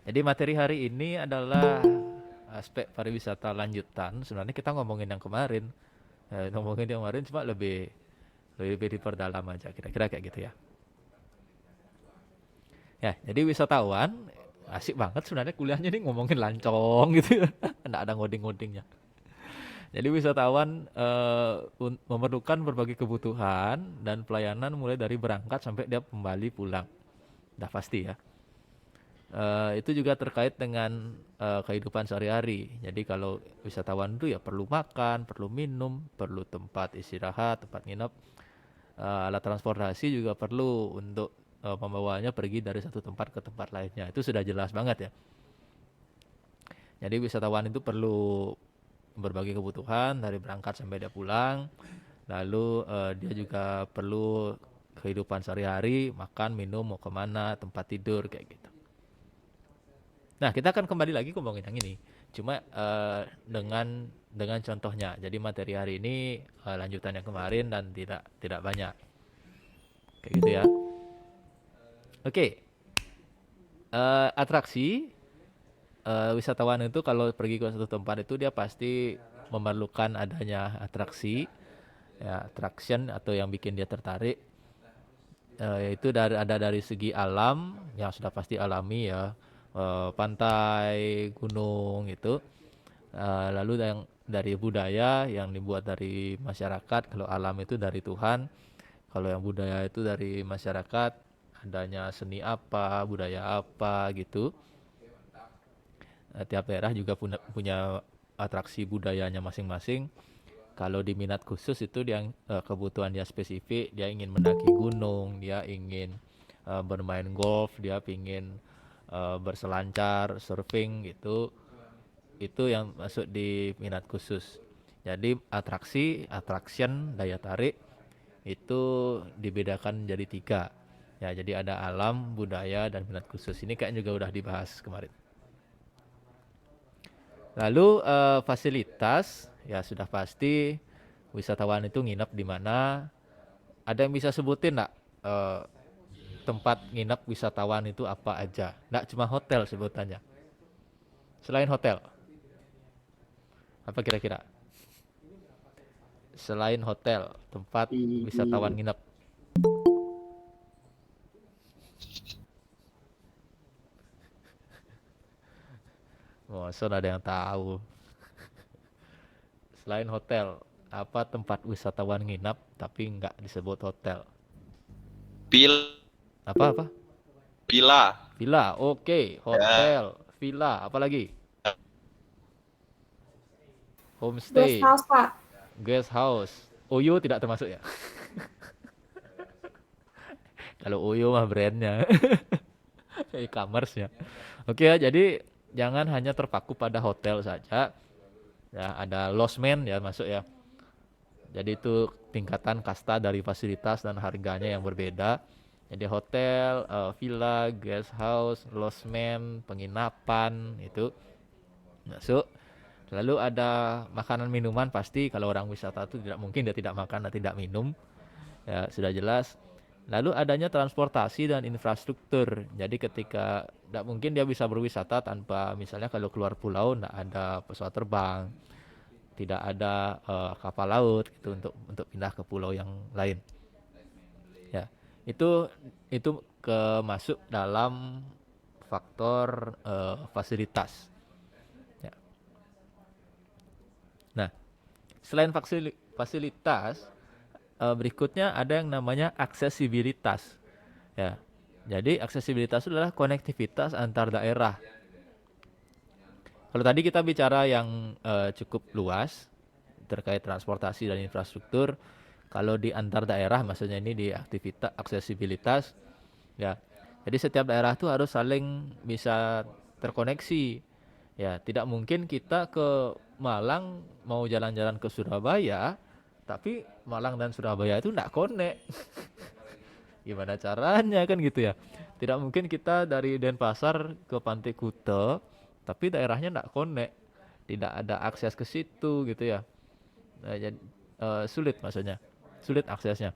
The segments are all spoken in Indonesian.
Jadi materi hari ini adalah aspek pariwisata lanjutan. Sebenarnya kita ngomongin yang kemarin, ngomongin yang kemarin cuma lebih diperdalam aja, kira-kira kayak gitu ya. Ya, jadi wisatawan asik banget sebenarnya kuliahnya nih ngomongin lancong gitu, nggak ada ngoding-ngodingnya. Jadi wisatawan memerlukan berbagai kebutuhan dan pelayanan mulai dari berangkat sampai dia kembali pulang. Udah pasti ya. Itu juga terkait dengan kehidupan sehari-hari. Jadi kalau wisatawan itu ya perlu makan, perlu minum, perlu tempat istirahat, tempat nginep. Alat transportasi juga perlu untuk membawanya pergi dari satu tempat ke tempat lainnya. Itu sudah jelas banget ya. Jadi wisatawan itu perlu berbagai kebutuhan dari berangkat sampai dia pulang. Lalu dia juga perlu kehidupan sehari-hari, makan, minum, mau kemana, tempat tidur kayak gitu. Nah, kita akan kembali lagi ngomongin yang ini. Cuma dengan contohnya. Jadi materi hari ini lanjutan yang kemarin dan tidak banyak. Kayak gitu ya. Oke, atraksi wisatawan itu kalau pergi ke suatu tempat itu dia pasti memerlukan adanya atraksi, ya, attraction atau yang bikin dia tertarik. Itu ada dari segi alam yang sudah pasti alami ya, pantai, gunung itu. Lalu yang dari budaya yang dibuat dari masyarakat, kalau alam itu dari Tuhan, kalau yang budaya itu dari masyarakat, adanya seni apa, budaya apa gitu. Tiap daerah juga punya atraksi budayanya masing-masing. Kalau di minat khusus itu dia kebutuhan dia spesifik, dia ingin mendaki gunung, dia ingin bermain golf, dia ingin berselancar, surfing gitu. Itu yang masuk di minat khusus. Jadi attraction, daya tarik itu dibedakan jadi tiga. Ya, jadi ada alam, budaya, dan minat khusus. Ini kayak juga udah dibahas kemarin. Lalu fasilitas, ya sudah pasti wisatawan itu nginep di mana. Ada yang bisa sebutin nggak eh, tempat nginep wisatawan itu apa aja? Nggak cuma hotel sebutannya. Selain hotel, apa kira-kira? Selain hotel, tempat wisatawan Di nginep. Oh, so ada yang tahu. Selain hotel, apa tempat wisatawan nginap tapi nggak disebut hotel? Pil Apa-apa? Pila. Villa, oke. Ya, Hotel, villa, apa lagi? Guest Homestay, house, Pak. guest house. Oyo tidak termasuk ya? Kalau Oyo mah brandnya, e-commerce ya. Oke ya, jadi jangan hanya terpaku pada hotel saja. Ya, ada losmen ya masuk ya. Jadi itu tingkatan kasta dari fasilitas dan harganya yang berbeda. Jadi hotel, villa, guest house, losmen, penginapan itu masuk. Lalu ada makanan minuman pasti kalau orang wisata itu tidak mungkin dia tidak makan dan tidak minum. Ya, sudah jelas. Lalu adanya transportasi dan infrastruktur. Jadi ketika tidak mungkin dia bisa berwisata tanpa misalnya kalau keluar pulau tidak ada pesawat terbang, tidak ada kapal laut gitu untuk pindah ke pulau yang lain. Ya, itu masuk dalam faktor fasilitas. Ya. Nah, selain fasilitas, berikutnya ada yang namanya aksesibilitas. Ya, jadi aksesibilitas itu adalah konektivitas antar daerah. Kalau tadi kita bicara yang cukup luas terkait transportasi dan infrastruktur, kalau di antar daerah maksudnya ini di aktivitas aksesibilitas, ya. Jadi setiap daerah itu harus saling bisa terkoneksi. Ya, tidak mungkin kita ke Malang mau jalan-jalan ke Surabaya, tapi Malang dan Surabaya itu enggak connect. Gimana caranya kan gitu ya. Tidak mungkin kita dari Denpasar ke Pantai Kuta, tapi daerahnya enggak connect. Tidak ada akses ke situ gitu ya. Jadi sulit maksudnya. Sulit aksesnya.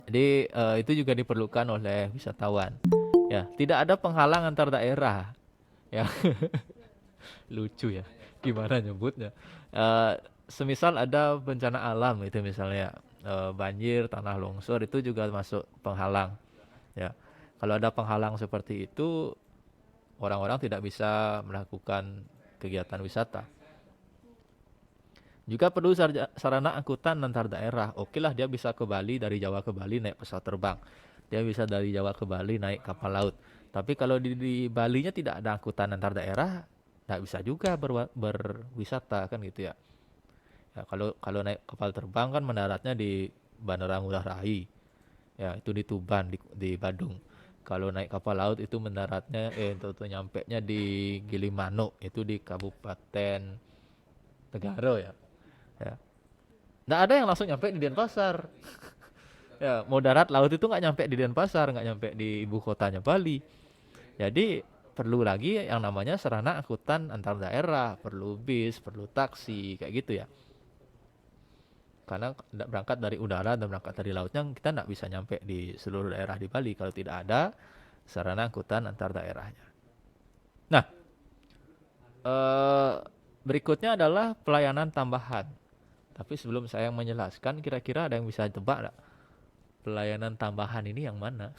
Jadi itu juga diperlukan oleh wisatawan. Ya, tidak ada penghalang antar daerah. Ya, lucu ya. Gimana nyebutnya? Eh, Semisal ada bencana alam itu misalnya banjir, tanah longsor itu juga masuk penghalang. Ya, kalau ada penghalang seperti itu, orang-orang tidak bisa melakukan kegiatan wisata. Juga perlu sarana angkutan antar daerah. Oke lah dia bisa ke Bali, dari Jawa ke Bali naik pesawat terbang. Dia bisa dari Jawa ke Bali naik kapal laut. Tapi kalau di Balinya tidak ada angkutan antar daerah, nggak bisa juga berwisata kan gitu ya. Ya kalau kalau naik kapal terbang kan mendaratnya di Bandara Ngurah Rai. Ya itu di Tuban di Badung. Kalau naik kapal laut itu mendaratnya untuk nyampe nya di Gilimanuk, itu di Kabupaten Tegaro ya. Ya. Nggak ada yang langsung nyampe di Denpasar. Ya, mau darat laut itu nggak nyampe di Denpasar, nggak nyampe di ibu kotanya Bali. Jadi perlu lagi yang namanya sarana angkutan antar daerah, perlu bis, perlu taksi, kayak gitu ya. Karena berangkat dari udara dan berangkat dari lautnya kita nggak bisa nyampe di seluruh daerah di Bali kalau tidak ada sarana angkutan antar daerahnya. Nah, eh, berikutnya adalah pelayanan tambahan. Tapi sebelum saya menjelaskan, kira-kira ada yang bisa tebak nggak? Pelayanan tambahan ini yang mana?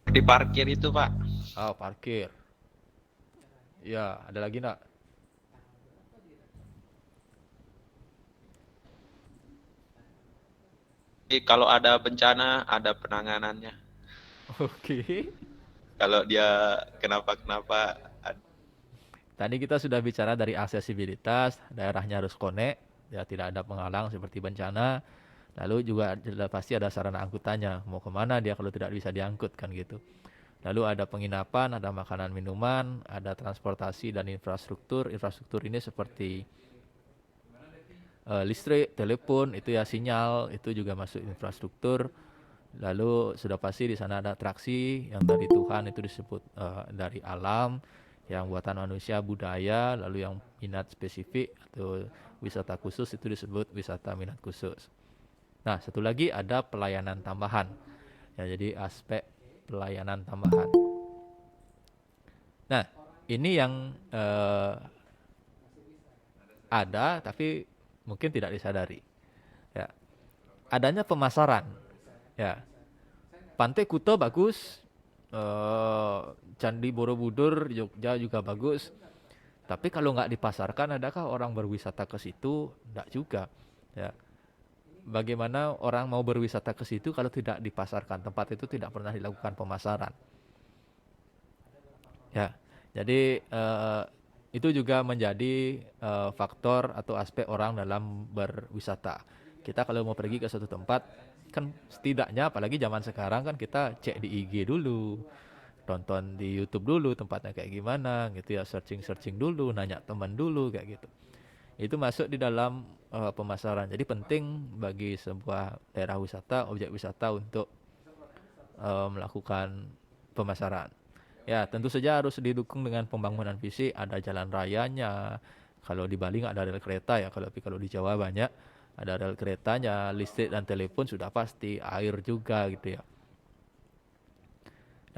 Di parkir itu, Pak. Oh, parkir. Ya, ada lagi nggak? Jadi kalau ada bencana, ada penanganannya. Oke. Kalau dia kenapa-kenapa, Tadi kita sudah bicara dari aksesibilitas, daerahnya harus connect, ya tidak ada penghalang seperti bencana. Lalu juga pasti ada sarana angkutannya. Mau kemana dia kalau tidak bisa diangkut kan gitu. Lalu ada penginapan, ada makanan minuman, ada transportasi dan infrastruktur. Infrastruktur ini seperti listrik, telepon, itu ya sinyal, itu juga masuk infrastruktur. Lalu sudah pasti di sana ada atraksi yang dari Tuhan itu disebut dari alam, yang buatan manusia budaya, lalu yang minat spesifik atau wisata khusus itu disebut wisata minat khusus. Nah, satu lagi ada pelayanan tambahan. Ya, jadi aspek pelayanan tambahan. Nah, ini yang ada tapi mungkin tidak disadari. Ya, adanya pemasaran. Ya, Pantai Kuta bagus, eh, Candi Borobudur Jogja juga bagus. Tapi kalau nggak dipasarkan, adakah orang berwisata ke situ? Nggak juga. Ya, bagaimana orang mau berwisata ke situ kalau tidak dipasarkan? Tempat itu tidak pernah dilakukan pemasaran. Ya, jadi itu juga menjadi faktor atau aspek orang dalam berwisata. Kita kalau mau pergi ke suatu tempat, kan setidaknya apalagi zaman sekarang kan kita cek di IG dulu, tonton di YouTube dulu tempatnya kayak gimana gitu ya, searching-searching dulu, nanya teman dulu kayak gitu. Itu masuk di dalam pemasaran. Jadi penting bagi sebuah daerah wisata, objek wisata untuk melakukan pemasaran. Ya, tentu saja harus didukung dengan pembangunan fisik, ada jalan rayanya. Kalau di Bali nggak ada rel kereta ya, kalau di Jawa banyak ada rel keretanya, listrik dan telepon sudah pasti, air juga gitu ya.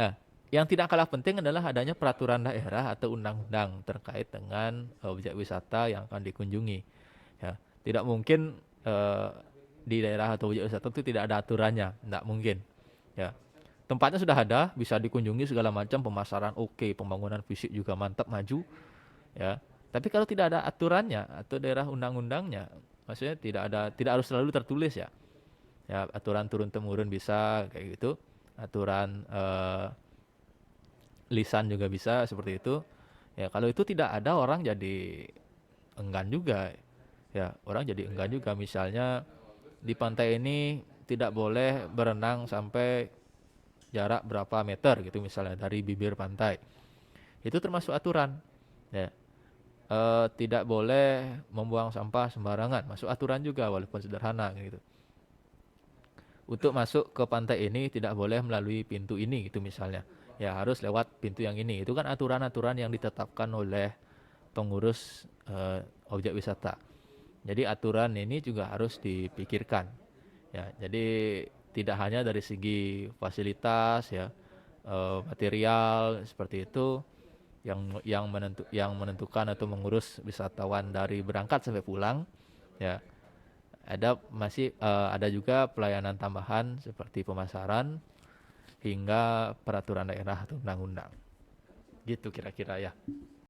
Nah, yang tidak kalah penting adalah adanya peraturan daerah atau undang-undang terkait dengan objek wisata yang akan dikunjungi. Ya, tidak mungkin di daerah atau objek wisata itu tidak ada aturannya, tidak mungkin. Ya, tempatnya sudah ada, bisa dikunjungi segala macam, pemasaran oke, pembangunan fisik juga mantap maju, ya. Tapi kalau tidak ada aturannya atau daerah undang-undangnya, maksudnya tidak harus selalu tertulis ya. Ya, aturan turun temurun bisa kayak gitu. Aturan lisan juga bisa seperti itu. Ya, kalau itu tidak ada orang jadi enggan juga. Ya, orang jadi enggan juga, misalnya di pantai ini tidak boleh berenang sampai jarak berapa meter gitu misalnya dari bibir pantai. Itu termasuk aturan. Ya. Tidak boleh membuang sampah sembarangan, masuk aturan juga walaupun sederhana gitu. Untuk masuk ke pantai ini tidak boleh melalui pintu ini gitu misalnya. Ya harus lewat pintu yang ini. Itu kan aturan-aturan yang ditetapkan oleh pengurus objek wisata. Jadi aturan ini juga harus dipikirkan. Ya, jadi tidak hanya dari segi fasilitas ya, material seperti itu yang menentukan atau mengurus wisatawan dari berangkat sampai pulang ya. Ada juga pelayanan tambahan seperti pemasaran hingga peraturan daerah atau undang-undang. Gitu kira-kira ya.